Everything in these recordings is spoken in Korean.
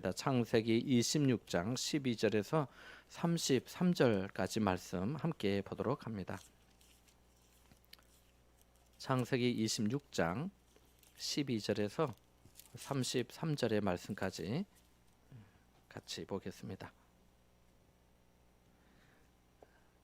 창세기 26장 12절에서 33절까지 말씀 함께 보도록 합니다. 창세기 26장 12절에서 33절의 말씀까지 같이 보겠습니다.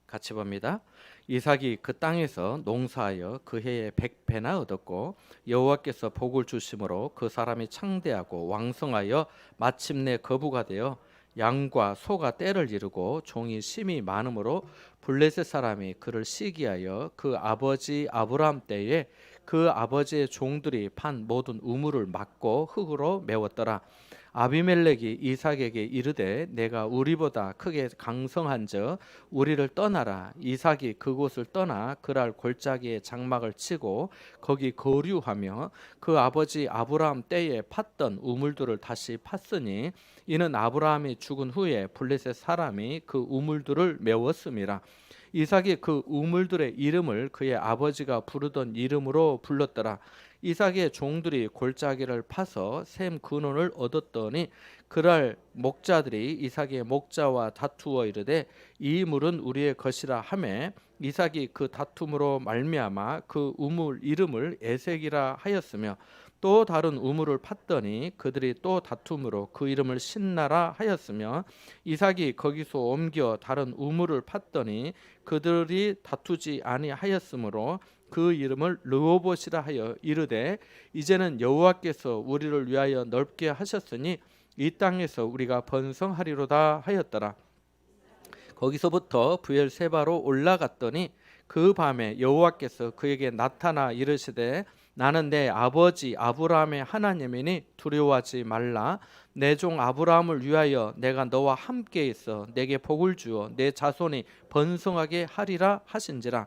같이 봅니다. 이삭이 그 땅에서 농사하여 그 해에 100배나 얻었고 여호와께서 복을 주심으로 그 사람이 창대하고 왕성하여 마침내 거부가 되어 양과 소가 떼를 이루고 종이 심이 많으므로 블레셋 사람이 그를 시기하여 그 아버지 아브라함 때에 그 아버지의 종들이 판 모든 우물을 막고 흙으로 메웠더라. 아비멜렉이 이삭에게 이르되 내가 우리보다 크게 강성한즉 우리를 떠나라. 이삭이 그곳을 떠나 그랄 골짜기에 장막을 치고 거기 거류하며 그 아버지 아브라함 때에 팠던 우물들을 다시 팠으니 이는 아브라함이 죽은 후에 블레셋 사람이 그 우물들을 메웠음이라. 이삭이 그 우물들의 이름을 그의 아버지가 부르던 이름으로 불렀더라. 이삭의 종들이 골짜기를 파서 샘 근원을 얻었더니 그날 목자들이 이삭의 목자와 다투어 이르되 이 물은 우리의 것이라 하매 이삭이 그 다툼으로 말미암아 그 우물 이름을 에색이라 하였으며 또 다른 우물을 팠더니 그들이 또 다툼으로 그 이름을 신나라 하였으며 이삭이 거기서 옮겨 다른 우물을 팠더니 그들이 다투지 아니하였으므로 그 이름을 르호봇이라 하여 이르되 이제는 여호와께서 우리를 위하여 넓게 하셨으니 이 땅에서 우리가 번성하리로다 하였더라. 거기서부터 브엘세바로 올라갔더니 그 밤에 여호와께서 그에게 나타나 이르시되 나는 내 아버지 아브라함의 하나님이니 두려워하지 말라. 내 종 아브라함을 위하여 내가 너와 함께 있어 내게 복을 주어 내 자손이 번성하게 하리라 하신지라.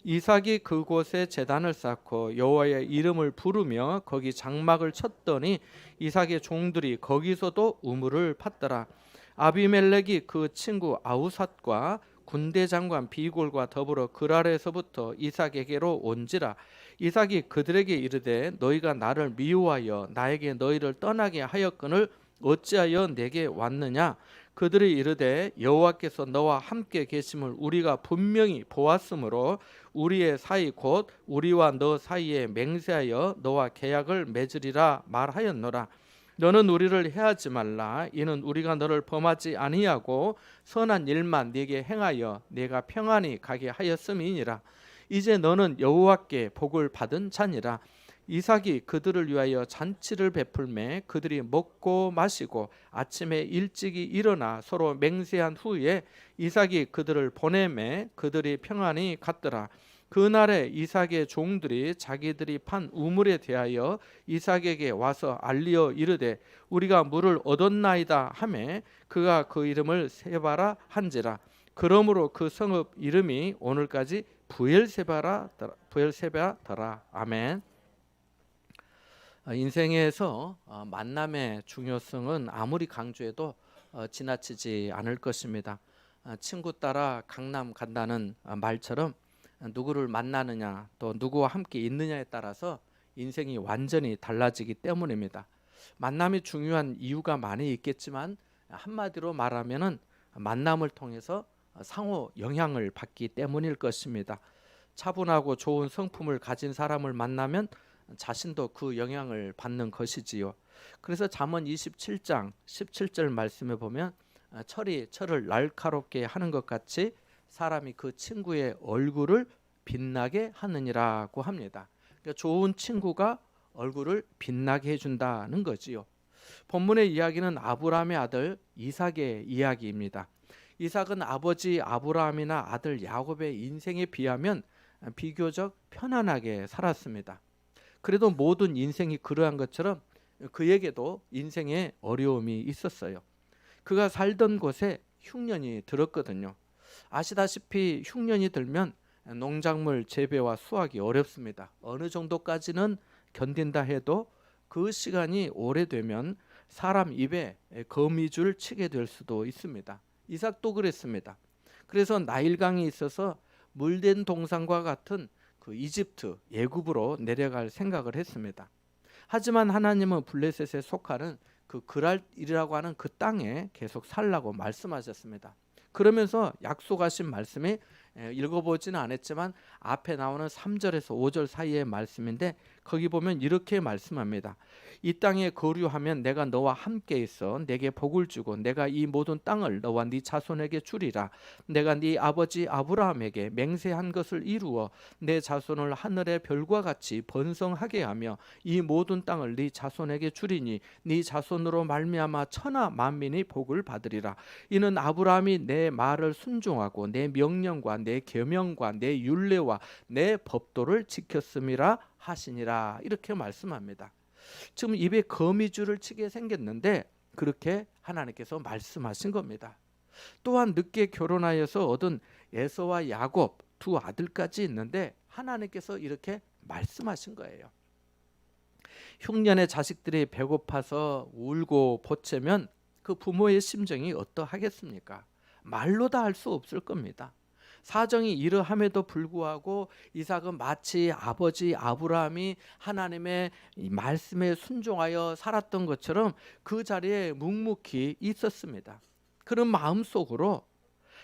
이삭이 그곳에 제단을 쌓고 여호와의 이름을 부르며 거기 장막을 쳤더니 이삭의 종들이 거기서도 우물을 팠더라. 아비멜렉이 그 친구 아우삿과 군대 장관 비골과 더불어 그랄에서부터 이삭에게로 온지라. 이삭이 그들에게 이르되 너희가 나를 미워하여 나에게 너희를 떠나게 하였거늘 어찌하여 내게 왔느냐. 그들이 이르되 여호와께서 너와 함께 계심을 우리가 분명히 보았으므로 우리의 사이 곧 우리와 너 사이에 맹세하여 너와 계약을 맺으리라 말하였노라. 너는 우리를 해하지 말라. 이는 우리가 너를 범하지 아니하고 선한 일만 네게 행하여 네가 평안히 가게 하였음이니라. 이제 너는 여호와께 복을 받은 자니라. 이삭이 그들을 위하여 잔치를 베풀매 그들이 먹고 마시고 아침에 일찍이 일어나 서로 맹세한 후에 이삭이 그들을 보내매 그들이 평안히 갔더라. 그날에 이삭의 종들이 자기들이 판 우물에 대하여 이삭에게 와서 알리어 이르되 우리가 물을 얻었나이다 하매 그가 그 이름을 세바라 한지라. 그러므로 그 성읍 이름이 오늘까지 브엘세바더라. 아멘. 인생에서 만남의 중요성은 아무리 강조해도 지나치지 않을 것입니다. 친구 따라 강남 간다는 말처럼 누구를 만나느냐 또 누구와 함께 있느냐에 따라서 인생이 완전히 달라지기 때문입니다. 만남이 중요한 이유가 많이 있겠지만 한마디로 말하면은 만남을 통해서 상호 영향을 받기 때문일 것입니다. 차분하고 좋은 성품을 가진 사람을 만나면 자신도 그 영향을 받는 것이지요. 그래서 잠언 27장 17절 말씀에 보면 철이 철을 날카롭게 하는 것 같이 사람이 그 친구의 얼굴을 빛나게 하느니라고 합니다. 그러니까 좋은 친구가 얼굴을 빛나게 해준다는 거지요. 본문의 이야기는 아브라함의 아들 이삭의 이야기입니다. 이삭은 아버지 아브라함이나 아들 야곱의 인생에 비하면 비교적 편안하게 살았습니다. 그래도 모든 인생이 그러한 것처럼 그에게도 인생에 어려움이 있었어요. 그가 살던 곳에 흉년이 들었거든요. 아시다시피 흉년이 들면 농작물 재배와 수확이 어렵습니다. 어느 정도까지는 견딘다 해도 그 시간이 오래되면 사람 입에 거미줄 치게 될 수도 있습니다. 이삭도 그랬습니다. 그래서 나일강이 있어서 물된 동산과 같은 그 이집트 애굽으로 내려갈 생각을 했습니다. 하지만 하나님은 블레셋에 속하는 그 그랄이라고 하는 그 땅에 계속 살라고 말씀하셨습니다. 그러면서 약속하신 말씀이 읽어보지는 않았지만 앞에 나오는 3절에서 5절 사이의 말씀인데 거기 보면 이렇게 말씀합니다. 이 땅에 거류하면 내가 너와 함께 있어 내게 복을 주고 내가 이 모든 땅을 너와 네 자손에게 주리라. 내가 네 아버지 아브라함에게 맹세한 것을 이루어 내 자손을 하늘의 별과 같이 번성하게 하며 이 모든 땅을 네 자손에게 주리니 네 자손으로 말미암아 천하 만민이 복을 받으리라. 이는 아브라함이 내 말을 순종하고 내 명령과 내 계명과 내 율례와 내 법도를 지켰음이라 하시니라. 이렇게 말씀합니다. 지금 입에 거미줄을 치게 생겼는데 그렇게 하나님께서 말씀하신 겁니다. 또한 늦게 결혼하여서 얻은 에서와 야곱 두 아들까지 있는데 하나님께서 이렇게 말씀하신 거예요. 흉년의 자식들이 배고파서 울고 보채면 그 부모의 심정이 어떠하겠습니까? 말로 다 할 수 없을 겁니다. 사정이 이러함에도 불구하고 이삭은 마치 아버지 아브라함이 하나님의 말씀에 순종하여 살았던 것처럼 그 자리에 묵묵히 있었습니다. 그런 마음속으로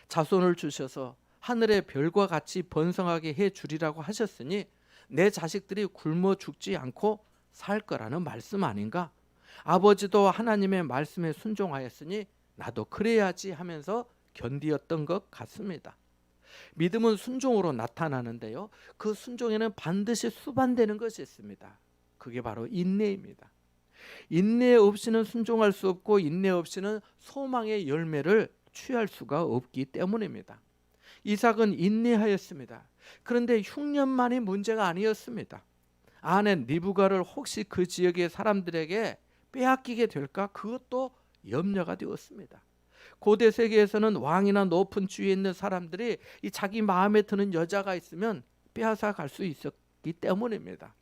자손을 주셔서 하늘의 별과 같이 번성하게 해 주리라고 하셨으니 내 자식들이 굶어 죽지 않고 살 거라는 말씀 아닌가? 아버지도 하나님의 말씀에 순종하였으니 나도 그래야지 하면서 견디었던 것 같습니다. 믿음은 순종으로 나타나는데요. 그 순종에는 반드시 수반되는 것이 있습니다. 그게 바로 인내입니다. 인내 없이는 순종할 수 없고 인내 없이는 소망의 열매를 취할 수가 없기 때문입니다. 이삭은 인내하였습니다. 그런데 흉년만이 문제가 아니었습니다. 아내 리브가를 혹시 그 지역의 사람들에게 빼앗기게 될까? 그것도 염려가 되었습니다. 고대 세계에서는 왕이나 높은 주위에 있는 사람들이 이 자기 마음에 드는 여자가 있으면 빼앗아 갈 수 있었기 때문입니다.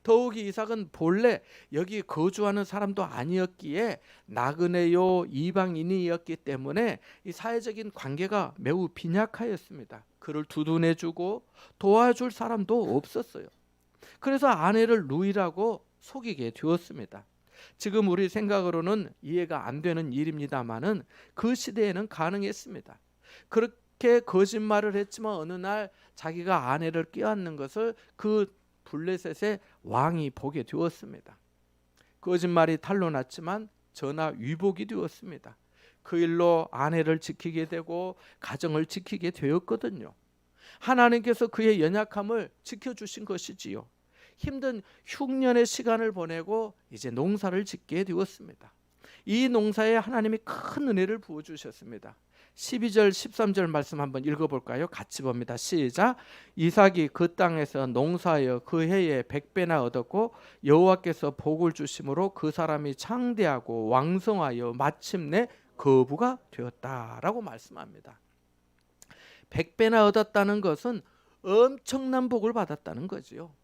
더욱이 이삭은 본래 여기 거주하는 사람도 아니었기에 나그네요 이방인이었기 때문에 이 사회적인 관계가 매우 빈약하였습니다. 그를 두둔해주고 도와줄 사람도 없었어요. 그래서 아내를 루이라고 속이게 되었습니다. 지금 우리 생각으로는 이해가 안 되는 일입니다만은 그 시대에는 가능했습니다. 그렇게 거짓말을 했지만 어느 날 자기가 아내를 껴안는 것을 그 블레셋의 왕이 보게 되었습니다. 거짓말이 탄로났지만 전하 위복이 되었습니다. 그 일로 아내를 지키게 되고 가정을 지키게 되었거든요. 하나님께서 그의 연약함을 지켜주신 것이지요. 힘든 흉년의 시간을 보내고 이제 농사를 짓게 되었습니다. 이 농사에 하나님이 큰 은혜를 부어주셨습니다. 12절 13절 말씀 한번 읽어볼까요? 같이 봅니다. 시작. 이삭이 그 땅에서 농사하여 그 해에 100배나 얻었고 여호와께서 복을 주심으로 그 사람이 창대하고 왕성하여 마침내 거부가 되었다라고 말씀합니다. 100배나 얻었다는 것은 엄청난 복을 받았다는 거지요.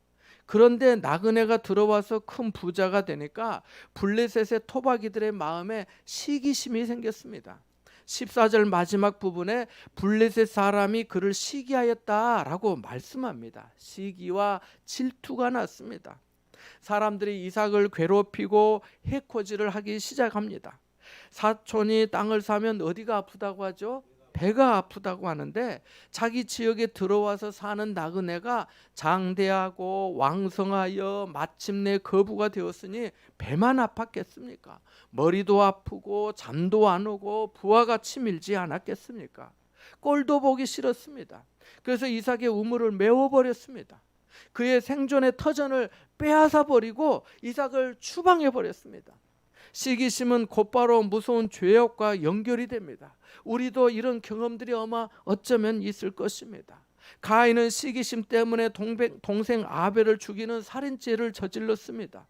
그런데 나그네가 들어와서 큰 부자가 되니까 블레셋의 토박이들의 마음에 시기심이 생겼습니다. 14절 마지막 부분에 블레셋 사람이 그를 시기하였다라고 말씀합니다. 시기와 질투가 났습니다. 사람들이 이삭을 괴롭히고 해코지를 하기 시작합니다. 사촌이 땅을 사면 어디가 아프다고 하죠? 배가 아프다고 하는데 자기 지역에 들어와서 사는 나그네가 장대하고 왕성하여 마침내 거부가 되었으니 배만 아팠겠습니까? 머리도 아프고 잠도 안 오고 부하가 치밀지 않았겠습니까? 꼴도 보기 싫었습니다. 그래서 이삭의 우물을 메워버렸습니다. 그의 생존의 터전을 빼앗아 버리고 이삭을 추방해 버렸습니다. 시기심은 곧바로 무서운 죄악과 연결이 됩니다. 우리도 이런 경험들이 아마 어쩌면 있을 것입니다. 가인은 시기심 때문에 동생 아벨을 죽이는 살인죄를 저질렀습니다.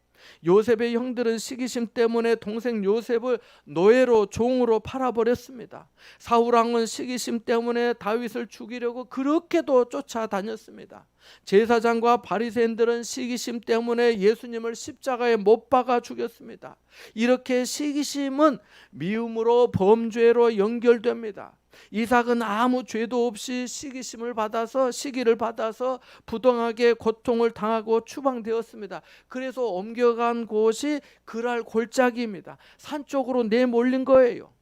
요셉의 형들은 시기심 때문에 동생 요셉을 노예로 종으로 팔아버렸습니다. 사울왕은 시기심 때문에 다윗을 죽이려고 그렇게도 쫓아다녔습니다. 제사장과 바리새인들은 시기심 때문에 예수님을 십자가에 못 박아 죽였습니다. 이렇게 시기심은 미움으로 범죄로 연결됩니다. 이삭은 아무 죄도 없이 시기를 받아서 부당하게 고통을 당하고 추방되었습니다. 그래서 옮겨간 곳이 그랄 골짜기입니다. 산 쪽으로 내몰린 거예요.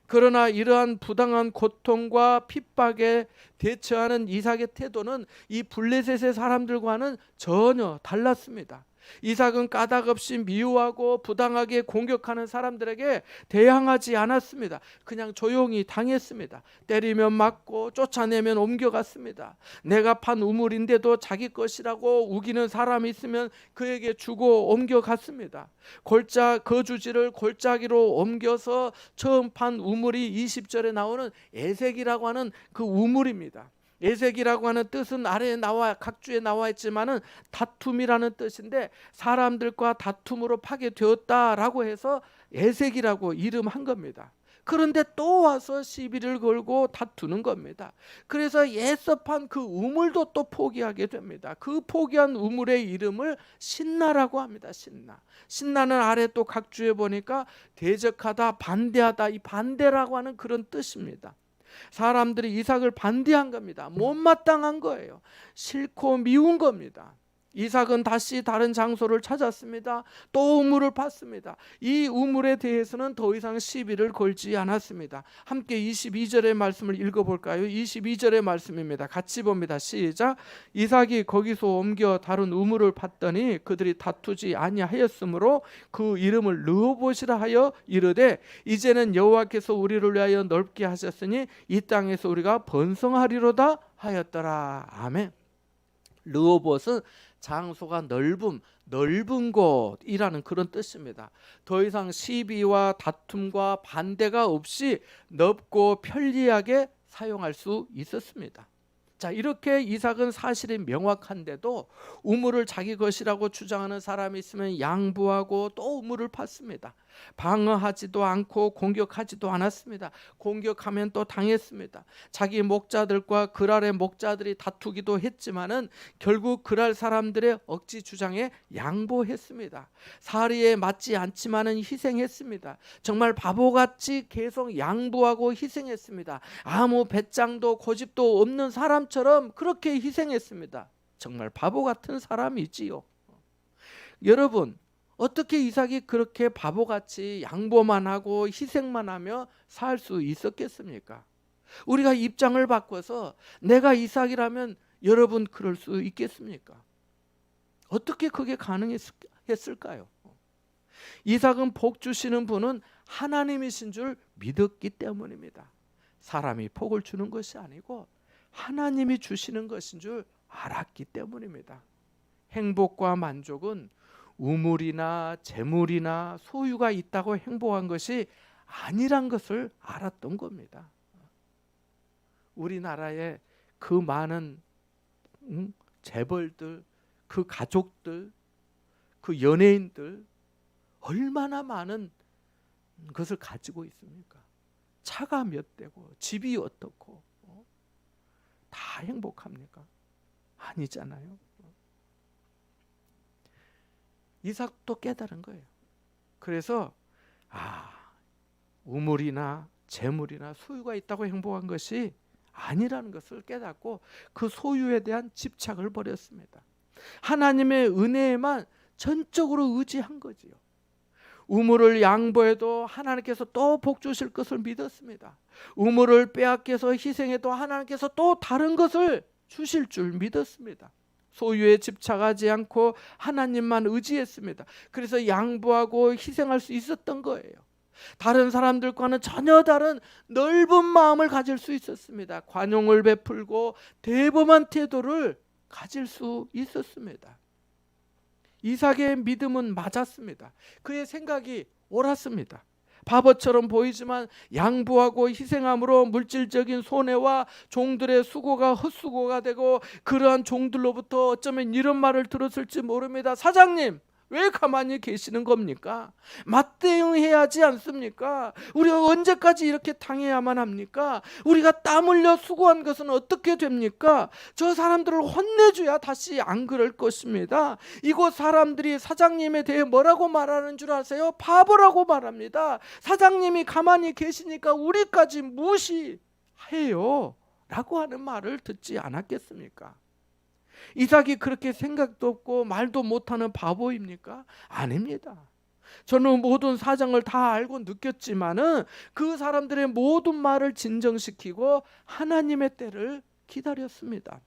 그러나 이러한 부당한 고통과 핍박에 대처하는 이삭의 태도는 이 블레셋의 사람들과는 전혀 달랐습니다. 이삭은 까닭없이 미워하고 부당하게 공격하는 사람들에게 대항하지 않았습니다. 그냥 조용히 당했습니다. 때리면 맞고 쫓아내면 옮겨갔습니다. 내가 판 우물인데도 자기 것이라고 우기는 사람이 있으면 그에게 주고 옮겨갔습니다. 거주지를 골짜기로 옮겨서 처음 판 우물이 20절에 나오는 에색이라고 하는 그 우물입니다. 에색이라고 하는 뜻은 아래에 각주에 나와 있지만은 다툼이라는 뜻인데, 사람들과 다툼으로 파괴되었다라고 해서 에색이라고 이름한 겁니다. 그런데 또 와서 시비를 걸고 다투는 겁니다. 그래서 예섭한 그 우물도 또 포기하게 됩니다. 그 포기한 우물의 이름을 신나라고 합니다. 신나는 아래 또 각주에 보니까 대적하다, 반대하다, 이 반대라고 하는 그런 뜻입니다. 사람들이 이삭을 반대한 겁니다. 못마땅한 거예요. 싫고 미운 겁니다. 이삭은 다시 다른 장소를 찾았습니다. 또 우물을 팠습니다. 이 우물에 대해서는 더 이상 시비를 걸지 않았습니다. 함께 22절의 말씀을 읽어볼까요? 22절의 말씀입니다. 같이 봅니다. 시작. 이삭이 거기서 옮겨 다른 우물을 팠더니 그들이 다투지 아니하였으므로 그 이름을 르호봇이라 하여 이르되, 이제는 여호와께서 우리를 위하여 넓게 하셨으니 이 땅에서 우리가 번성하리로다 하였더라. 아멘. 르호봇은 장소가 넓은 곳이라는 그런 뜻입니다. 더 이상 시비와 다툼과 반대가 없이 넓고 편리하게 사용할 수 있었습니다. 자, 이렇게 이삭은 사실이 명확한데도 우물을 자기 것이라고 주장하는 사람이 있으면 양보하고 또 우물을 팠습니다. 방어하지도 않고 공격하지도 않았습니다. 공격하면 또 당했습니다. 자기 목자들과 그랄의 목자들이 다투기도 했지만은 결국 그랄 사람들의 억지 주장에 양보했습니다. 사리에 맞지 않지만은 희생했습니다. 정말 바보같이 계속 양보하고 희생했습니다. 아무 배짱도 고집도 없는 사람처럼 그렇게 희생했습니다. 정말 바보 같은 사람이지요. 여러분, 어떻게 이삭이 그렇게 바보같이 양보만 하고 희생만 하며 살 수 있었겠습니까? 우리가 입장을 바꿔서 내가 이삭이라면 여러분 그럴 수 있겠습니까? 어떻게 그게 가능했을까요? 이삭은 복 주시는 분은 하나님이신 줄 믿었기 때문입니다. 사람이 복을 주는 것이 아니고 하나님이 주시는 것인 줄 알았기 때문입니다. 행복과 만족은 우물이나 재물이나 소유가 있다고 행복한 것이 아니란 것을 알았던 겁니다. 우리나라에 그 많은 재벌들, 그 가족들, 그 연예인들 얼마나 많은 것을 가지고 있습니까? 차가 몇 대고 집이 어떻고 다 행복합니까? 아니잖아요. 이삭도 깨달은 거예요. 그래서 우물이나 재물이나 소유가 있다고 행복한 것이 아니라는 것을 깨닫고 그 소유에 대한 집착을 버렸습니다. 하나님의 은혜에만 전적으로 의지한 거지요. 우물을 양보해도 하나님께서 또 복 주실 것을 믿었습니다. 우물을 빼앗겨서 희생해도 하나님께서 또 다른 것을 주실 줄 믿었습니다. 소유에 집착하지 않고 하나님만 의지했습니다. 그래서 양보하고 희생할 수 있었던 거예요. 다른 사람들과는 전혀 다른 넓은 마음을 가질 수 있었습니다. 관용을 베풀고 대범한 태도를 가질 수 있었습니다. 이삭의 믿음은 맞았습니다. 그의 생각이 옳았습니다. 바보처럼 보이지만 양보하고 희생함으로 물질적인 손해와 종들의 수고가 헛수고가 되고, 그러한 종들로부터 어쩌면 이런 말을 들었을지 모릅니다. 사장님, 왜 가만히 계시는 겁니까? 맞대응해야 하지 않습니까? 우리가 언제까지 이렇게 당해야만 합니까? 우리가 땀 흘려 수고한 것은 어떻게 됩니까? 저 사람들을 혼내줘야 다시 안 그럴 것입니다. 이곳 사람들이 사장님에 대해 뭐라고 말하는 줄 아세요? 바보라고 말합니다. 사장님이 가만히 계시니까 우리까지 무시하는 해요 라고 하는 말을 듣지 않았겠습니까? 이삭이 그렇게 생각도 없고 말도 못하는 바보입니까? 아닙니다. 저는 모든 사정을 다 알고 느꼈지만은 그 사람들의 모든 말을 진정시키고 하나님의 때를 기다렸습니다.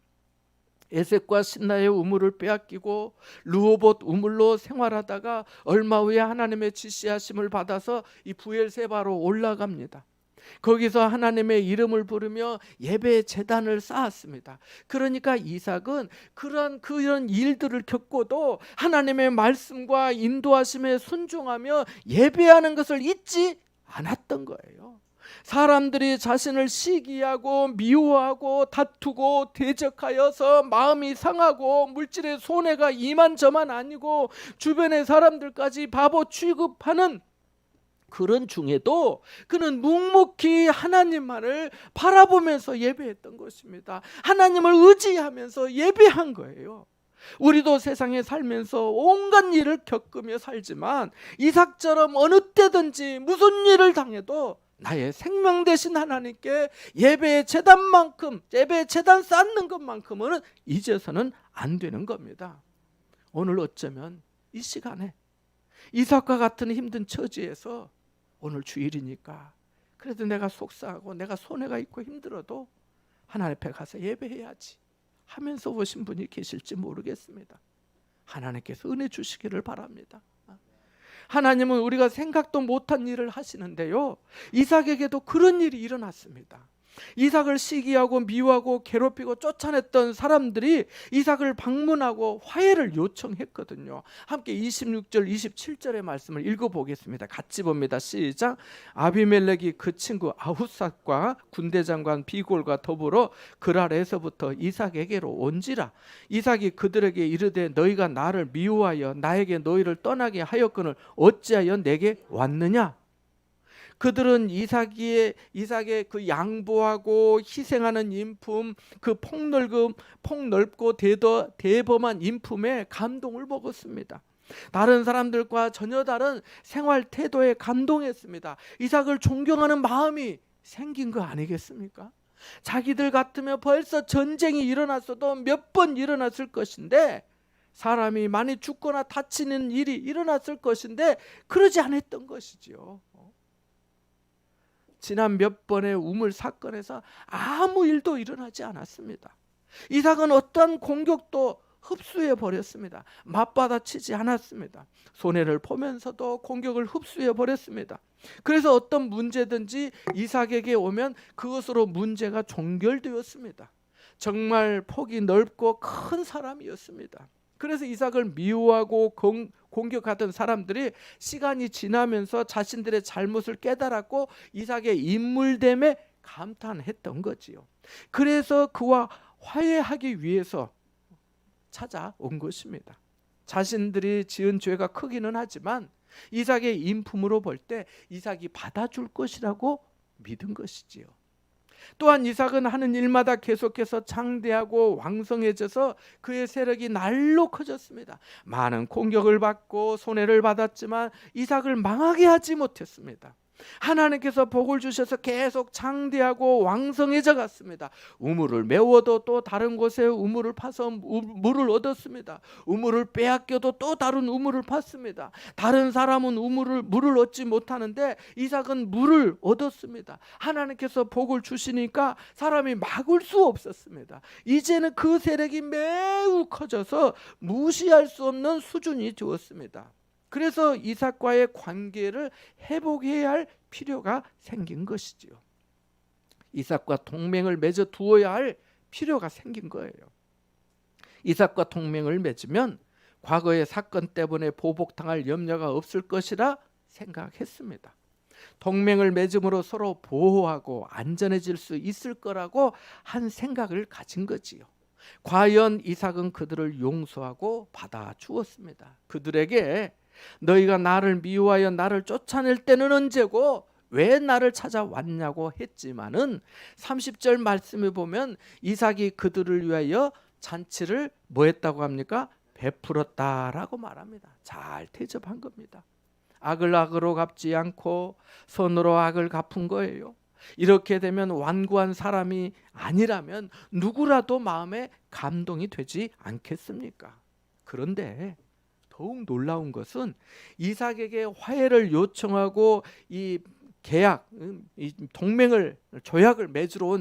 에색과 신라의 우물을 빼앗기고 르호봇 우물로 생활하다가 얼마 후에 하나님의 지시하심을 받아서 이 부엘세바로 올라갑니다. 거기서 하나님의 이름을 부르며 예배 제단을 쌓았습니다. 그러니까 이삭은 그런 일들을 겪고도 하나님의 말씀과 인도하심에 순종하며 예배하는 것을 잊지 않았던 거예요. 사람들이 자신을 시기하고 미워하고 다투고 대적하여서 마음이 상하고 물질의 손해가 이만저만 아니고 주변의 사람들까지 바보 취급하는 그런 중에도 그는 묵묵히 하나님만을 바라보면서 예배했던 것입니다. 하나님을 의지하면서 예배한 거예요. 우리도 세상에 살면서 온갖 일을 겪으며 살지만 이삭처럼 어느 때든지 무슨 일을 당해도 나의 생명 되신 하나님께 예배의 제단만큼, 예배의 제단 쌓는 것만큼은 잊어서는 안 되는 겁니다. 오늘 어쩌면 이 시간에 이삭과 같은 힘든 처지에서 오늘 주일이니까 그래도 내가 속상하고 내가 손해가 있고 힘들어도 하나님 앞에 가서 예배해야지 하면서 오신 분이 계실지 모르겠습니다. 하나님께서 은혜 주시기를 바랍니다. 하나님은 우리가 생각도 못한 일을 하시는데요, 이삭에게도 그런 일이 일어났습니다. 이삭을 시기하고 미워하고 괴롭히고 쫓아냈던 사람들이 이삭을 방문하고 화해를 요청했거든요. 함께 26절 27절의 말씀을 읽어보겠습니다. 같이 봅니다. 시작. 아비멜렉이 그 친구 아후삿과 군대장관 비골과 더불어 그랄에서부터 이삭에게로 온지라. 이삭이 그들에게 이르되 너희가 나를 미워하여 나에게 너희를 떠나게 하였거늘 어찌하여 내게 왔느냐. 그들은 이삭의 그 양보하고 희생하는 인품, 그 폭넓고 대범한 인품에 감동을 먹었습니다. 다른 사람들과 전혀 다른 생활 태도에 감동했습니다. 이삭을 존경하는 마음이 생긴 거 아니겠습니까? 자기들 같으면 벌써 전쟁이 일어났어도 몇 번 일어났을 것인데, 사람이 많이 죽거나 다치는 일이 일어났을 것인데 그러지 않았던 것이죠. 지난 몇 번의 우물 사건에서 아무 일도 일어나지 않았습니다. 이삭은 어떤 공격도 흡수해 버렸습니다. 맞받아치지 않았습니다. 손해를 보면서도 공격을 흡수해 버렸습니다. 그래서 어떤 문제든지 이삭에게 오면 그것으로 문제가 종결되었습니다. 정말 폭이 넓고 큰 사람이었습니다. 그래서 이삭을 미워하고 공격하던 사람들이 시간이 지나면서 자신들의 잘못을 깨달았고 이삭의 인물됨에 감탄했던 거지요. 그래서 그와 화해하기 위해서 찾아온 것입니다. 자신들이 지은 죄가 크기는 하지만 이삭의 인품으로 볼 때 이삭이 받아줄 것이라고 믿은 것이지요. 또한 이삭은 하는 일마다 계속해서 장대하고 왕성해져서 그의 세력이 날로 커졌습니다. 많은 공격을 받고 손해를 받았지만 이삭을 망하게 하지 못했습니다. 하나님께서 복을 주셔서 계속 장대하고 왕성해져 갔습니다. 우물을 메워도 또 다른 곳에 우물을 파서 물을 얻었습니다. 우물을 빼앗겨도 또 다른 우물을 팠습니다. 다른 사람은 물을 얻지 못하는데 이삭은 물을 얻었습니다. 하나님께서 복을 주시니까 사람이 막을 수 없었습니다. 이제는 그 세력이 매우 커져서 무시할 수 없는 수준이 되었습니다. 그래서 이삭과의 관계를 회복해야 할 필요가 생긴 것이지요. 이삭과 동맹을 맺어 두어야 할 필요가 생긴 거예요. 이삭과 동맹을 맺으면 과거의 사건 때문에 보복당할 염려가 없을 것이라 생각했습니다. 동맹을 맺음으로 서로 보호하고 안전해질 수 있을 거라고 한 생각을 가진 거지요. 과연 이삭은 그들을 용서하고 받아주었습니다. 그들에게 너희가 나를 미워하여 나를 쫓아낼 때는 언제고 왜 나를 찾아왔냐고 했지만은 30절 말씀에 보면 이삭이 그들을 위하여 잔치를 뭐 했다고 합니까? 베풀었다라고 말합니다. 잘 대접한 겁니다. 악을 악으로 갚지 않고 선으로 악을 갚은 거예요. 이렇게 되면 완고한 사람이 아니라면 누구라도 마음에 감동이 되지 않겠습니까? 그런데 더욱 놀라운 것은 이삭에게 화해를 요청하고 이 계약, 이 동맹을 조약을 맺으러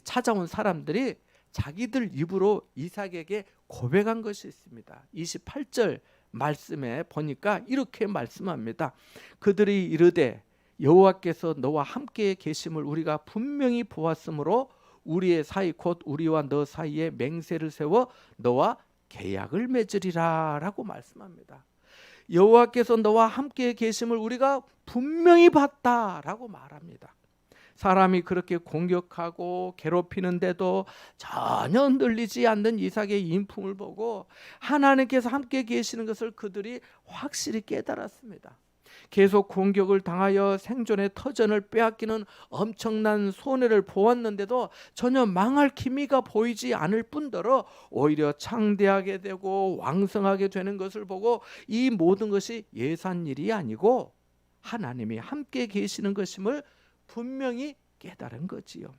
찾아온 사람들이 자기들 입으로 이삭에게 고백한 것이 있습니다. 28절 말씀에 보니까 이렇게 말씀합니다. 그들이 이르되 여호와께서 너와 함께 계심을 우리가 분명히 보았으므로 우리의 사이 곧 우리와 너 사이에 맹세를 세워 너와 계약을 맺으리라 라고 말씀합니다. 여호와께서 너와 함께 계심을 우리가 분명히 봤다라고 말합니다. 사람이 그렇게 공격하고 괴롭히는데도 전혀 흔들리지 않는 이삭의 인품을 보고 하나님께서 함께 계시는 것을 그들이 확실히 깨달았습니다. 계속 공격을 당하여 생존의 터전을 빼앗기는 엄청난 손해를 보았는데도 전혀 망할 기미가 보이지 않을 뿐더러 오히려 창대하게 되고 왕성하게 되는 것을 보고 이 모든 것이 예산일이 아니고 하나님이 함께 계시는 것임을 분명히 깨달은 거지요.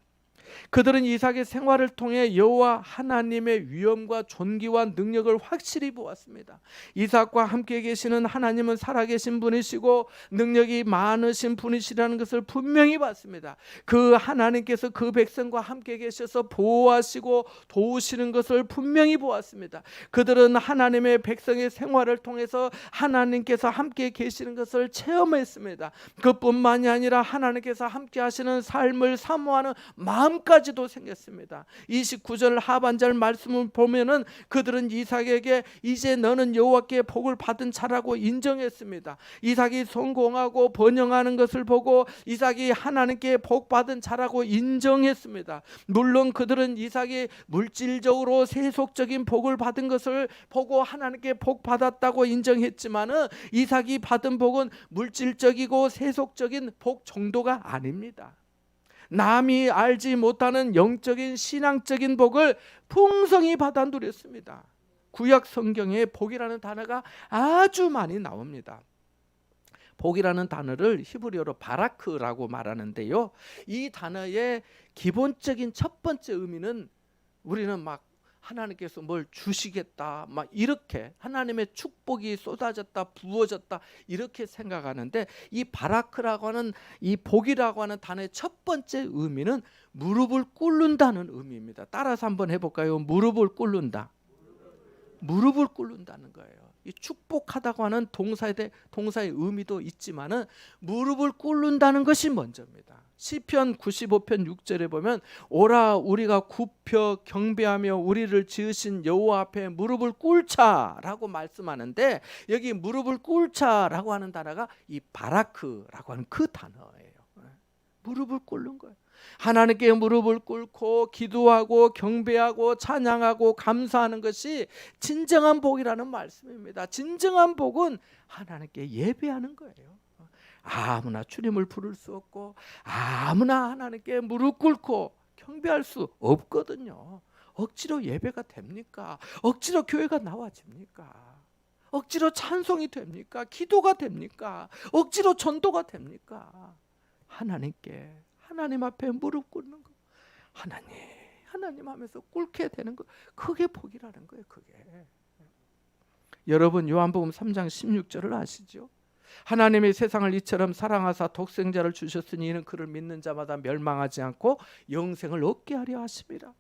그들은 이삭의 생활을 통해 여호와 하나님의 위엄과 존귀와 능력을 확실히 보았습니다. 이삭과 함께 계시는 하나님은 살아계신 분이시고 능력이 많으신 분이시라는 것을 분명히 봤습니다. 그 하나님께서 그 백성과 함께 계셔서 보호하시고 도우시는 것을 분명히 보았습니다. 그들은 하나님의 백성의 생활을 통해서 하나님께서 함께 계시는 것을 체험했습니다. 그뿐만이 아니라 하나님께서 함께 하시는 삶을 사모하는 마음까지도 생겼습니다. 29절 하반절 말씀을 보면은 그들은 이삭에게 이제 너는 여호와께 복을 받은 자라고 인정했습니다. 이삭이 성공하고 번영하는 것을 보고 이삭이 하나님께 복 받은 자라고 인정했습니다. 물론 그들은 이삭이 물질적으로 세속적인 복을 받은 것을 보고 하나님께 복 받았다고 인정했지만은 이삭이 받은 복은 물질적이고 세속적인 복 정도가 아닙니다. 남이 알지 못하는 영적인 신앙적인 복을 풍성히 받아 누렸습니다. 구약 성경에 복이라는 단어가 아주 많이 나옵니다. 복이라는 단어를 히브리어로 바라크라고 말하는데요. 이 단어의 기본적인 첫 번째 의미는 우리는 막 하나님께서 뭘 주시겠다, 막 이렇게 하나님의 축복이 쏟아졌다, 부어졌다 이렇게 생각하는데 이 바라크라고 하는 이 복이라고 하는 단어의 첫 번째 의미는 무릎을 꿇는다는 의미입니다. 따라서 한번 해볼까요? 무릎을 꿇는다. 무릎을 꿇는다는 거예요. 이 축복하다고 하는 동사의 의미도 있지만은 무릎을 꿇는다는 것이 먼저입니다. 시편 95편 6절에 보면 오라 우리가 굽혀 경배하며 우리를 지으신 여호와 앞에 무릎을 꿇자라고 말씀하는데 여기 무릎을 꿇자라고 하는 단어가 이 바라크라고 하는 그 단어예요. 무릎을 꿇는 거예요. 하나님께 무릎을 꿇고 기도하고 경배하고 찬양하고 감사하는 것이 진정한 복이라는 말씀입니다. 진정한 복은 하나님께 예배하는 거예요. 아무나 주님을 부를 수 없고 아무나 하나님께 무릎 꿇고 경배할 수 없거든요. 억지로 예배가 됩니까? 억지로 교회가 나와집니까? 억지로 찬송이 됩니까? 기도가 됩니까? 억지로 전도가 됩니까? 하나님 앞에 무릎 꿇는 거, 하나님 하면서 꿇게 되는 거, 그게 복이라는 거예요. 그게. 여러분 요한복음 3장 16절을 아시죠? 하나님이 세상을 이처럼 사랑하사 독생자를 주셨으니 이는 그를 믿는 자마다 멸망하지 않고 영생을 얻게 하려 하심이라.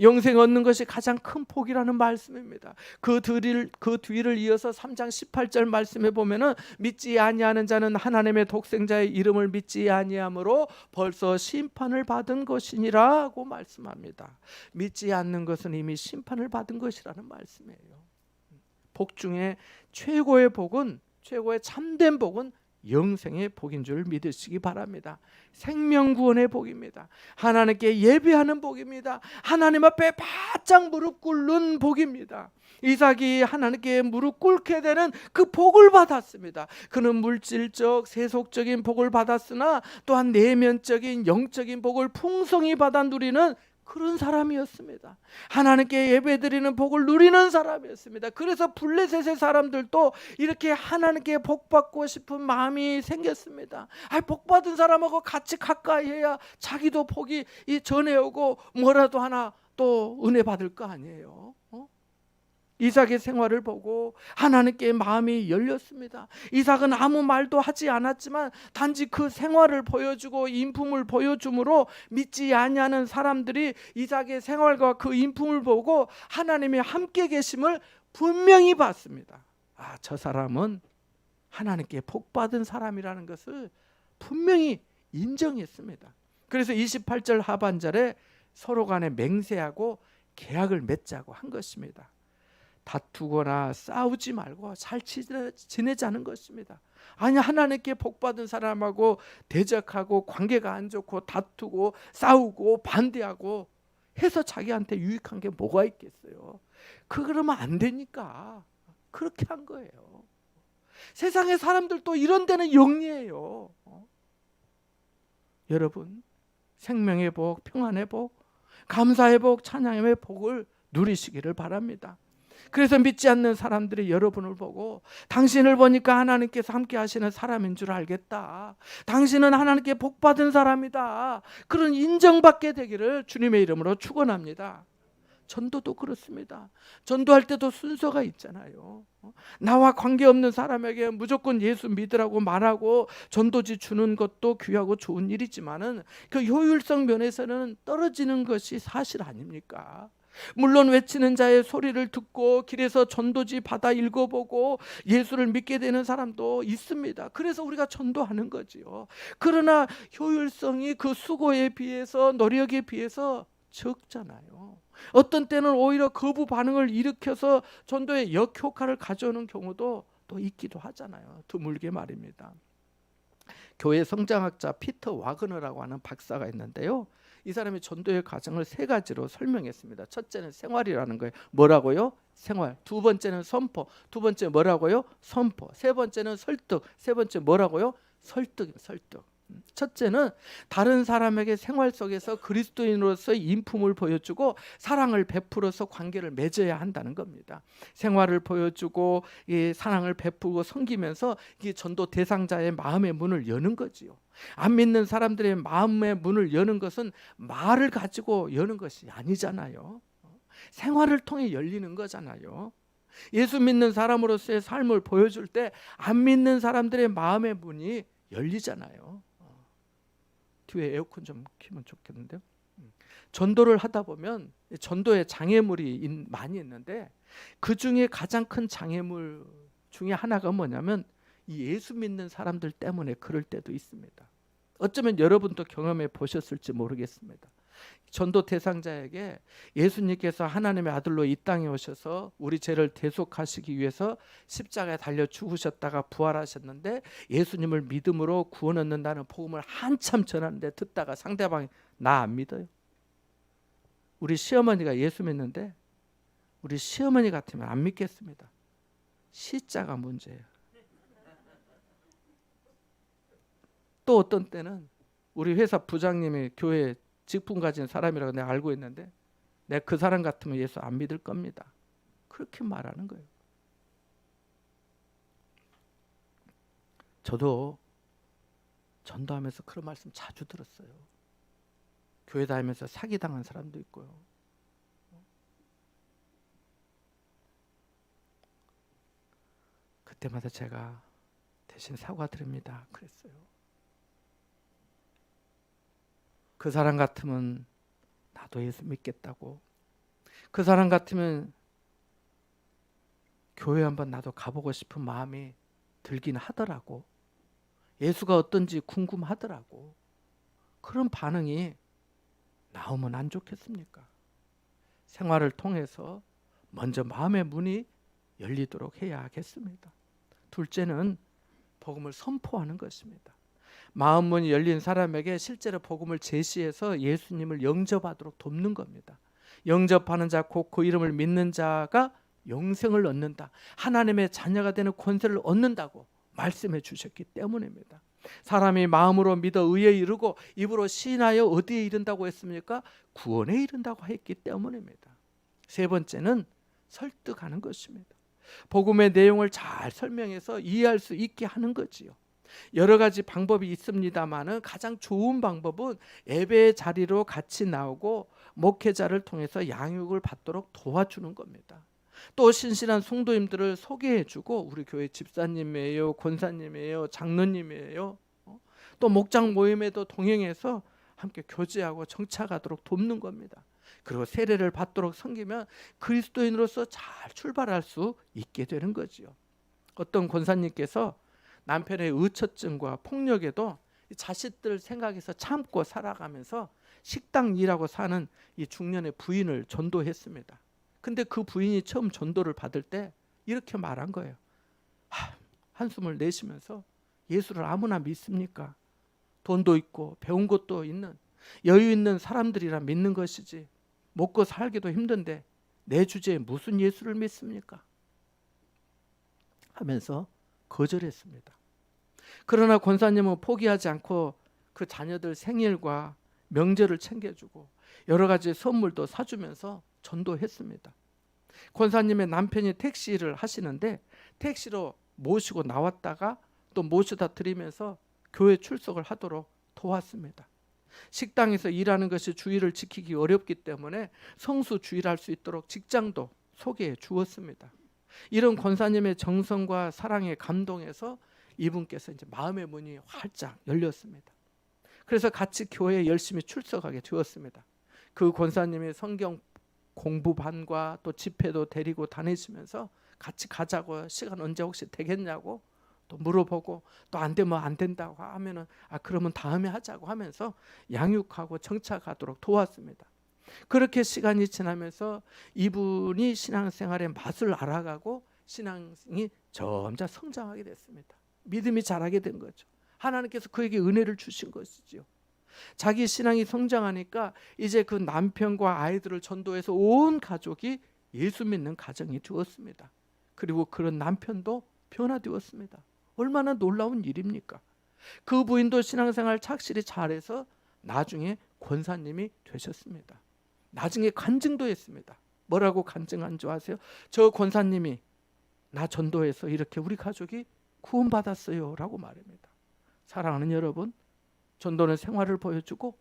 영생 얻는 것이 가장 큰 복이라는 말씀입니다. 그 뒤를 이어서 3장 18절 말씀에 보면은 믿지 아니하는 자는 하나님의 독생자의 이름을 믿지 아니하므로 벌써 심판을 받은 것이니라고 말씀합니다. 믿지 않는 것은 이미 심판을 받은 것이라는 말씀이에요. 복 중에 최고의 참된 복은 영생의 복인 줄 믿으시기 바랍니다. 생명구원의 복입니다. 하나님께 예배하는 복입니다. 하나님 앞에 바짝 무릎 꿇는 복입니다. 이삭이 하나님께 무릎 꿇게 되는 그 복을 받았습니다. 그는 물질적 세속적인 복을 받았으나 또한 내면적인 영적인 복을 풍성히 받아 누리는 그런 사람이었습니다. 하나님께 예배드리는 복을 누리는 사람이었습니다. 그래서 블레셋의 사람들도 이렇게 하나님께 복받고 싶은 마음이 생겼습니다. 복받은 사람하고 같이 가까이 해야 자기도 복이 전해오고 뭐라도 하나 또 은혜 받을 거 아니에요. 이삭의 생활을 보고 하나님께 마음이 열렸습니다. 이삭은 아무 말도 하지 않았지만 단지 그 생활을 보여주고 인품을 보여줌으로 믿지 아니하는 사람들이 이삭의 생활과 그 인품을 보고 하나님의 함께 계심을 분명히 봤습니다. 저 사람은 하나님께 복받은 사람이라는 것을 분명히 인정했습니다. 그래서 28절 하반절에 서로 간에 맹세하고 계약을 맺자고 한 것입니다. 다투거나 싸우지 말고 잘 지내자는 것입니다. 하나님께 복받은 사람하고 대적하고 관계가 안 좋고 다투고 싸우고 반대하고 해서 자기한테 유익한 게 뭐가 있겠어요? 그러면 안 되니까 그렇게 한 거예요. 세상의 사람들도 이런 데는 영리해요. 여러분, 생명의 복, 평안의 복, 감사의 복, 찬양의 복을 누리시기를 바랍니다. 그래서 믿지 않는 사람들이 여러분을 보고 당신을 보니까 하나님께서 함께 하시는 사람인 줄 알겠다. 당신은 하나님께 복받은 사람이다. 그런 인정받게 되기를 주님의 이름으로 축원합니다. 전도도 그렇습니다. 전도할 때도 순서가 있잖아요. 나와 관계없는 사람에게 무조건 예수 믿으라고 말하고 전도지 주는 것도 귀하고 좋은 일이지만은 그 효율성 면에서는 떨어지는 것이 사실 아닙니까? 물론 외치는 자의 소리를 듣고 길에서 전도지 받아 읽어보고 예수를 믿게 되는 사람도 있습니다. 그래서 우리가 전도하는 거지요. 그러나 효율성이 그 수고에 비해서 노력에 비해서 적잖아요. 어떤 때는 오히려 거부 반응을 일으켜서 전도에 역효과를 가져오는 경우도 또 있기도 하잖아요. 드물게 말입니다. 교회 성장학자 피터 와그너라고 하는 박사가 있는데요. 이 사람이 전도의 과정을 3가지로 설명했습니다. 첫째는 생활이라는 거예요. 뭐라고요? 생활. 두 번째는 선포. 두 번째 뭐라고요? 선포. 세 번째는 설득. 세 번째 뭐라고요? 설득. 첫째는 다른 사람에게 생활 속에서 그리스도인으로서의 인품을 보여주고 사랑을 베풀어서 관계를 맺어야 한다는 겁니다. 생활을 보여주고 사랑을 베푸고 섬기면서 이 전도 대상자의 마음의 문을 여는 거지요. 안 믿는 사람들의 마음의 문을 여는 것은 말을 가지고 여는 것이 아니잖아요. 생활을 통해 열리는 거잖아요. 예수 믿는 사람으로서의 삶을 보여줄 때 안 믿는 사람들의 마음의 문이 열리잖아요. 뒤에 에어컨 좀 켜면 좋겠는데요. 전도를 하다 보면 전도에 장애물이 많이 있는데 그 중에 가장 큰 장애물 중에 하나가 뭐냐면 이 예수 믿는 사람들 때문에 그럴 때도 있습니다. 어쩌면 여러분도 경험해 보셨을지 모르겠습니다. 전도 대상자에게 예수님께서 하나님의 아들로 이 땅에 오셔서 우리 죄를 대속하시기 위해서 십자가에 달려 죽으셨다가 부활하셨는데 예수님을 믿음으로 구원 얻는다는 복음을 한참 전하는데 듣다가 상대방이 나 안 믿어요. 우리 시어머니가 예수 믿는데 우리 시어머니 같으면 안 믿겠습니다. 시자가 문제예요. 또 어떤 때는 우리 회사 부장님이 교회 직분 가진 사람이라고 내가 알고 있는데 내가 그 사람 같으면 예수 안 믿을 겁니다. 그렇게 말하는 거예요. 저도 전도하면서 그런 말씀 자주 들었어요. 교회 다니면서 사기당한 사람도 있고요. 그때마다 제가 대신 사과드립니다. 그랬어요. 그 사람 같으면 나도 예수 믿겠다고. 그 사람 같으면 교회 한번 나도 가보고 싶은 마음이 들긴 하더라고. 예수가 어떤지 궁금하더라고. 그런 반응이 나오면 안 좋겠습니까? 생활을 통해서 먼저 마음의 문이 열리도록 해야 하겠습니다. 둘째는 복음을 선포하는 것입니다. 마음 문이 열린 사람에게 실제로 복음을 제시해서 예수님을 영접하도록 돕는 겁니다. 영접하는 자 곧 그 이름을 믿는 자가 영생을 얻는다. 하나님의 자녀가 되는 권세를 얻는다고 말씀해 주셨기 때문입니다. 사람이 마음으로 믿어 의에 이르고 입으로 시인하여 어디에 이른다고 했습니까? 구원에 이른다고 했기 때문입니다. 세 번째는 설득하는 것입니다. 복음의 내용을 잘 설명해서 이해할 수 있게 하는 거지요. 여러 가지 방법이 있습니다만은 가장 좋은 방법은 예배의 자리로 같이 나오고 목회자를 통해서 양육을 받도록 도와주는 겁니다. 또 신실한 성도님들을 소개해주고 우리 교회 집사님이에요, 권사님이에요, 장로님이에요. 또 목장 모임에도 동행해서 함께 교제하고 정착하도록 돕는 겁니다. 그리고 세례를 받도록 섬기면 그리스도인으로서 잘 출발할 수 있게 되는 거지요. 어떤 권사님께서 남편의 의처증과 폭력에도 자식들 생각해서 참고 살아가면서 식당 일하고 사는 이 중년의 부인을 전도했습니다. 근데 그 부인이 처음 전도를 받을 때 이렇게 말한 거예요. 한숨을 내쉬면서 예수를 아무나 믿습니까? 돈도 있고 배운 것도 있는 여유 있는 사람들이라 믿는 것이지 먹고 살기도 힘든데 내 주제에 무슨 예수를 믿습니까? 하면서 거절했습니다. 그러나 권사님은 포기하지 않고 그 자녀들 생일과 명절을 챙겨주고 여러 가지 선물도 사주면서 전도했습니다. 권사님의 남편이 택시를 하시는데 택시로 모시고 나왔다가 또 모셔다 드리면서 교회 출석을 하도록 도왔습니다. 식당에서 일하는 것이 주의를 지키기 어렵기 때문에 성수 주의를 할 수 있도록 직장도 소개해 주었습니다. 이런 권사님의 정성과 사랑에 감동해서 이분께서 이제 마음의 문이 활짝 열렸습니다. 그래서 같이 교회에 열심히 출석하게 되었습니다. 그 권사님의 성경 공부반과 또 집회도 데리고 다니시면서 같이 가자고, 시간 언제 혹시 되겠냐고 또 물어보고, 또 안 되면 안 된다고 하면은 그러면 다음에 하자고 하면서 양육하고 정착하도록 도왔습니다. 그렇게 시간이 지나면서 이분이 신앙생활의 맛을 알아가고 신앙이 점차 성장하게 됐습니다. 믿음이 자라게 된 거죠. 하나님께서 그에게 은혜를 주신 것이지요. 자기 신앙이 성장하니까 이제 그 남편과 아이들을 전도해서 온 가족이 예수 믿는 가정이 되었습니다. 그리고 그런 남편도 변화되었습니다. 얼마나 놀라운 일입니까? 그 부인도 신앙생활 착실히 잘해서 나중에 권사님이 되셨습니다. 나중에 간증도 했습니다. 뭐라고 간증한 줄 아세요? 저 권사님이 나 전도해서 이렇게 우리 가족이 구원받았어요 라고 말합니다. 사랑하는 여러분, 전도는 생활을 보여주고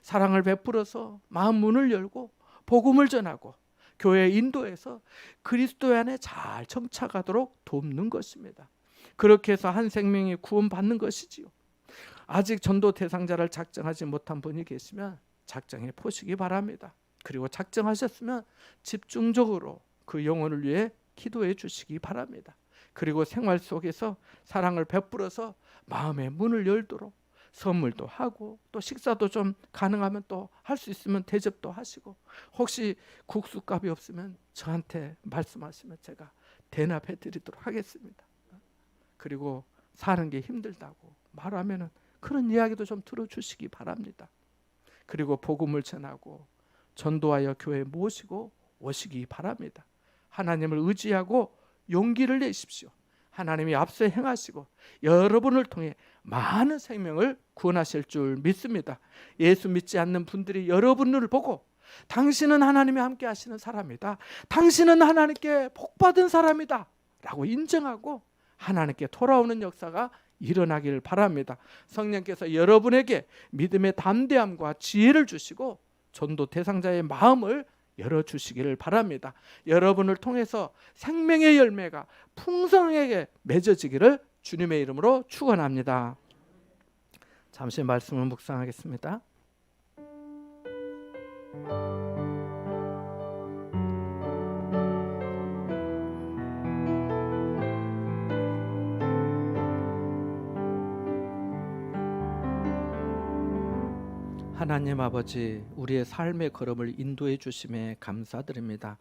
사랑을 베풀어서 마음 문을 열고 복음을 전하고 교회에 인도해서 그리스도 안에 잘 정착하도록 돕는 것입니다. 그렇게 해서 한 생명이 구원받는 것이지요. 아직 전도 대상자를 작정하지 못한 분이 계시면 작정해 보시기 바랍니다. 그리고 작정하셨으면 집중적으로 그 영혼을 위해 기도해 주시기 바랍니다. 그리고 생활 속에서 사랑을 베풀어서 마음의 문을 열도록 선물도 하고 또 식사도 좀 가능하면 또 할 수 있으면 대접도 하시고, 혹시 국수값이 없으면 저한테 말씀하시면 제가 대납해 드리도록 하겠습니다. 그리고 사는 게 힘들다고 말하면은 그런 이야기도 좀 들어주시기 바랍니다. 그리고 복음을 전하고 전도하여 교회에 모시고 오시기 바랍니다. 하나님을 의지하고 용기를 내십시오. 하나님이 앞서 행하시고 여러분을 통해 많은 생명을 구원하실 줄 믿습니다. 예수 믿지 않는 분들이 여러분을 보고 당신은 하나님이 함께 하시는 사람이다, 당신은 하나님께 복받은 사람이다 라고 인정하고 하나님께 돌아오는 역사가 일어나길 바랍니다. 성령께서 여러분에게 믿음의 담대함과 지혜를 주시고 전도 대상자의 마음을 열어주시기를 바랍니다. 여러분을 통해서 생명의 열매가 풍성하게 맺어지기를 주님의 이름으로 축원합니다. 잠시 말씀을 묵상하겠습니다. 하나님 아버지, 우리의 삶의 걸음을 인도해 주심에 감사드립니다.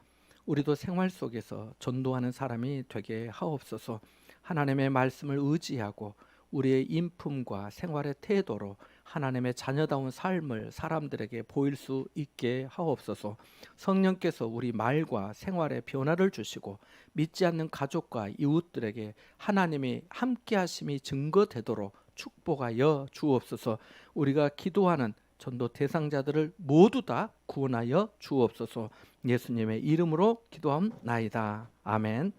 우리도 생활 속에서 전도하는 사람이 되게 하옵소서. 하나님의 말씀을 의지하고 우리의 인품과 생활의 태도로 하나님의 자녀다운 삶을 사람들에게 보일 수 있게 하옵소서. 성령께서 우리 말과 생활에 변화를 주시고 믿지 않는 가족과 이웃들에게 하나님이 함께 하심이 증거되도록 축복하여 주옵소서. 우리가 기도하는 전도 대상자들을 모두 다 구원하여 주옵소서. 예수님의 이름으로 기도함나이다. 아멘.